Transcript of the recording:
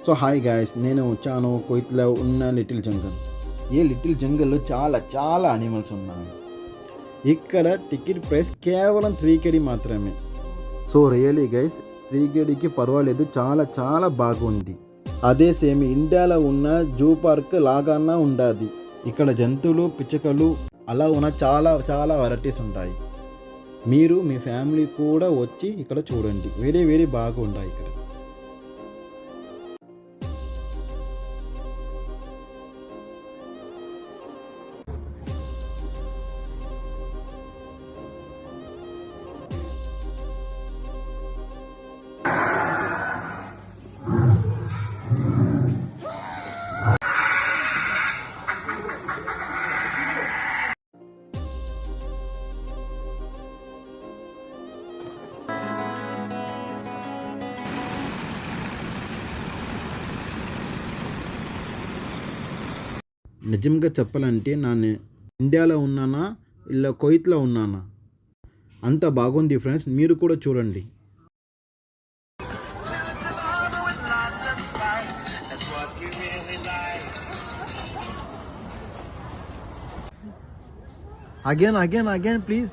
So hi guys, నేను వచ్చాను కోయిత్లో ఉన్న లిటిల్ జంగల్. ఈ లిటిల్ జంగల్లో చాలా చాలా అనిమల్స్ ఉన్నాయి. ఇక్కడ టికెట్ ప్రైస్ కేవలం 3 KD మాత్రమే. సో రియలీ గైస్, 3 KDకి పర్వాలేదు, చాలా చాలా బాగుంది. అదే సేమ్ ఇండియాలో ఉన్న జూ పార్క్ లాగానే ఉండాది. ఇక్కడ జంతువులు, పిచ్చుకలు అలా ఉన్న చాలా చాలా వెరైటీస్ ఉంటాయి. మీరు మీ ఫ్యామిలీ కూడా వచ్చి ఇక్కడ చూడండి, వెరీ వెరీ బాగుంటాయి ఇక్కడ. నిజంగా చెప్పాలంటే నేను ఇండియాలో ఉన్నానా ఇలా కువైత్లో ఉన్నానా, అంత బాగుంది ఫ్రెండ్స్. మీరు కూడా చూడండి. Again please.